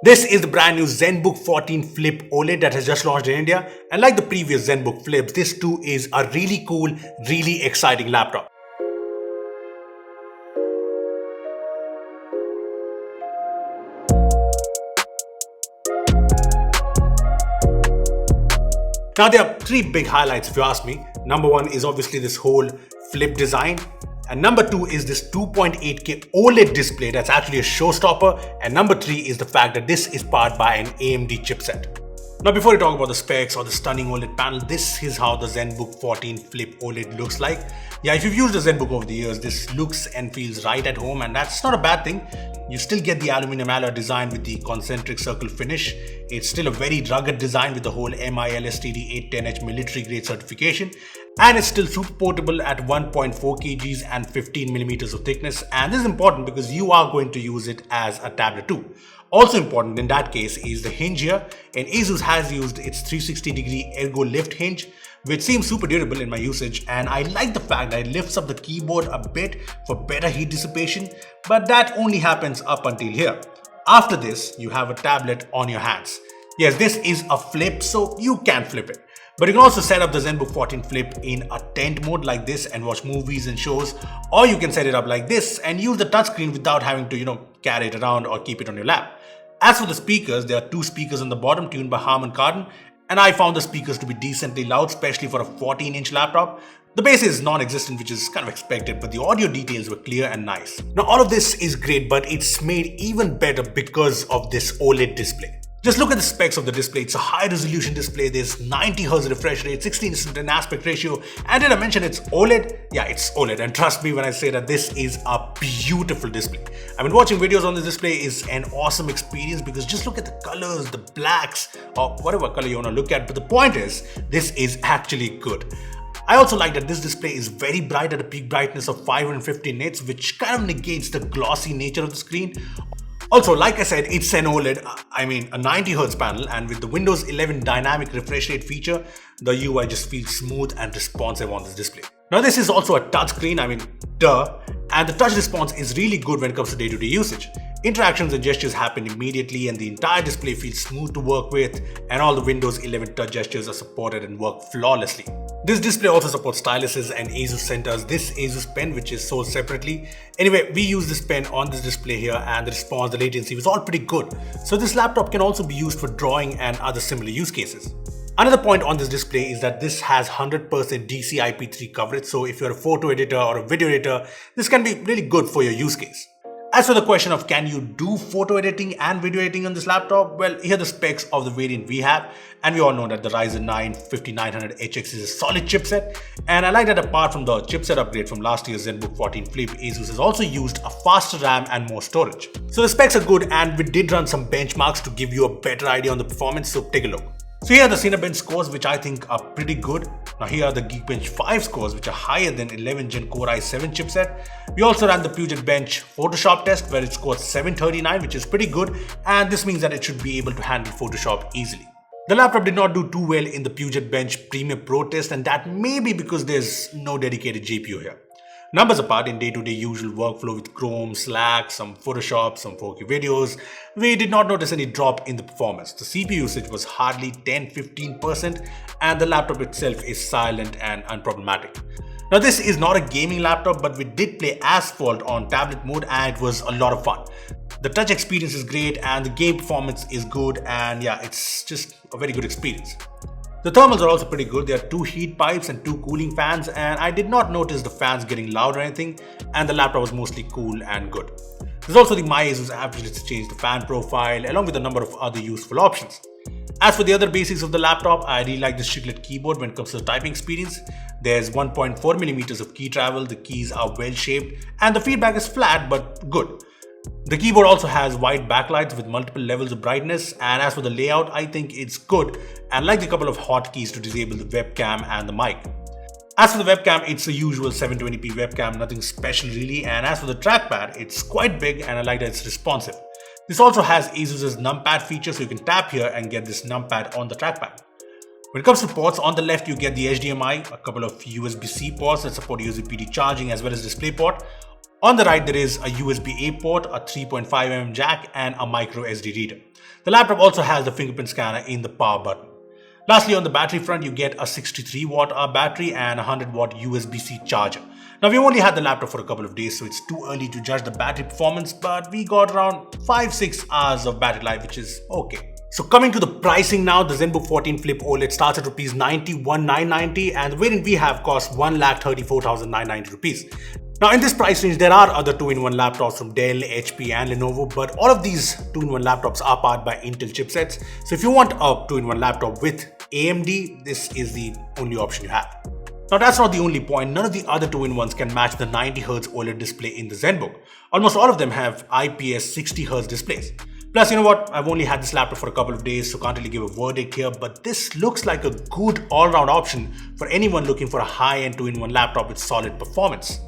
This is the brand new ZenBook 14 Flip OLED that has just launched in India, and like the previous ZenBook Flips, this too is a really cool, really exciting laptop. Now there are three big highlights if you ask me. Number one is obviously this whole flip design. And number two is this 2.8K OLED display that's actually a showstopper. And number three is the fact that this is powered by an AMD chipset. Now before we talk about the specs or the stunning OLED panel, this is how the ZenBook 14 Flip OLED looks like. Yeah, if you've used the ZenBook over the years, this looks and feels right at home, and that's not a bad thing. You still get the aluminum alloy design with the concentric circle finish. It's still a very rugged design with the whole MILSTD 810H military grade certification. And it's still super portable at 1.4 kgs and 15mm of thickness. And this is important because you are going to use it as a tablet too. Also important in that case is the hinge here, and ASUS has used its 360-degree ergo lift hinge, which seems super durable in my usage, and I like the fact that it lifts up the keyboard a bit for better heat dissipation, but that only happens up until here. After this, you have a tablet on your hands. Yes, this is a flip, so you can flip it. But you can also set up the ZenBook 14 Flip in a tent mode like this and watch movies and shows, or you can set it up like this and use the touchscreen without having to, carry it around or keep it on your lap. As for the speakers, there are two speakers on the bottom tuned by Harman Kardon, and I found the speakers to be decently loud, especially for a 14-inch laptop. The bass is non-existent, which is kind of expected, but the audio details were clear and nice. Now all of this is great, but it's made even better because of this OLED display. Just look at the specs of the display. It's a high resolution display. There's 90Hz refresh rate, 16:10 aspect ratio. And did I mention it's OLED? Yeah, it's OLED. And trust me when I say that this is a beautiful display. I've been watching videos on this display. Is an awesome experience because just look at the colors, the blacks, or whatever color you want to look at. But the point is, this is actually good. I also like that this display is very bright at a peak brightness of 550 nits, which kind of negates the glossy nature of the screen. Also, like I said, it's an OLED, a 90Hz panel, and with the Windows 11 dynamic refresh rate feature, the UI just feels smooth and responsive on this display. Now this is also a touchscreen, and the touch response is really good when it comes to day-to-day usage. Interactions and gestures happen immediately, and the entire display feels smooth to work with, and all the Windows 11 touch gestures are supported and work flawlessly. This display also supports styluses and ASUS centers. This ASUS pen, which is sold separately. Anyway, we use this pen on this display here, and the response, the latency was all pretty good. So this laptop can also be used for drawing and other similar use cases. Another point on this display is that this has 100% DC IP3 coverage, so if you're a photo editor or a video editor, this can be really good for your use case. As for the question of can you do photo editing and video editing on this laptop, well, here are the specs of the variant we have, and we all know that the Ryzen 9 5900HX is a solid chipset, and I like that apart from the chipset upgrade from last year's ZenBook 14 Flip, ASUS has also used a faster RAM and more storage. So the specs are good, and we did run some benchmarks to give you a better idea on the performance, so take a look. So here are the Cinebench scores, which I think are pretty good. Now here are the Geekbench 5 scores, which are higher than 11th Gen Core i7 chipset. We also ran the Puget Bench Photoshop test, where it scored 739, which is pretty good, and this means that it should be able to handle Photoshop easily. The laptop did not do too well in the Puget Bench Premium Pro test, and that may be because there's no dedicated GPU here. Numbers apart, in day-to-day usual workflow with Chrome, Slack, some Photoshop, some 4K videos, we did not notice any drop in the performance. The CPU usage was hardly 10-15%, and the laptop itself is silent and unproblematic. Now this is not a gaming laptop, but we did play Asphalt on tablet mode, and it was a lot of fun. The touch experience is great, and the game performance is good, and yeah, it's just a very good experience. The thermals are also pretty good. There are 2 heat pipes and 2 cooling fans, and I did not notice the fans getting loud or anything, and the laptop was mostly cool and good. There's also the My ASUS app which lets you change the fan profile along with a number of other useful options. As for the other basics of the laptop, I really like this chiclet keyboard when it comes to the typing experience. There's 1.4mm of key travel, the keys are well shaped, and the feedback is flat but good. The keyboard also has white backlights with multiple levels of brightness, and as for the layout, I think it's good, and like the couple of hotkeys to disable the webcam and the mic. As for the webcam, it's the usual 720p webcam, nothing special really, and as for the trackpad, it's quite big and I like that it's responsive. This also has ASUS's numpad feature, so you can tap here and get this numpad on the trackpad. When it comes to ports, on the left you get the HDMI, a couple of USB-C ports that support USB PD charging as well as DisplayPort. On the right, there is a USB-A port, a 3.5mm jack, and a micro SD reader. The laptop also has the fingerprint scanner in the power button. Lastly, on the battery front, you get a 63 watt battery and a 100 watt USB-C charger. Now, we've only had the laptop for a couple of days, so it's too early to judge the battery performance, but we got around 5-6 hours of battery life, which is okay. So coming to the pricing now, the ZenBook 14 Flip OLED starts at Rs 91,990 and the variant we have costs 1,34,990 rupees. Now in this price range, there are other 2-in-1 laptops from Dell, HP and Lenovo, but all of these 2-in-1 laptops are powered by Intel chipsets. So if you want a 2-in-1 laptop with AMD, this is the only option you have. Now that's not the only point, none of the other 2-in-1s can match the 90Hz OLED display in the ZenBook. Almost all of them have IPS 60Hz displays. Plus, you know what, I've only had this laptop for a couple of days, so can't really give a verdict here, but this looks like a good all-round option for anyone looking for a high-end 2-in-1 laptop with solid performance.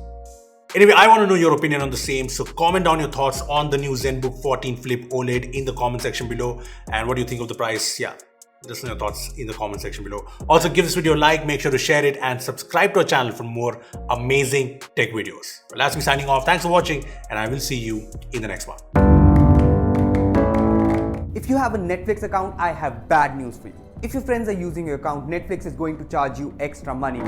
Anyway, I want to know your opinion on the same, so comment down your thoughts on the new ZenBook 14 Flip OLED in the comment section below. And what do you think of the price? Yeah, just your thoughts in the comment section below. Also, give this video a like, make sure to share it and subscribe to our channel for more amazing tech videos. Well, that's me signing off. Thanks for watching and I will see you in the next one. If you have a Netflix account, I have bad news for you. If your friends are using your account, Netflix is going to charge you extra money.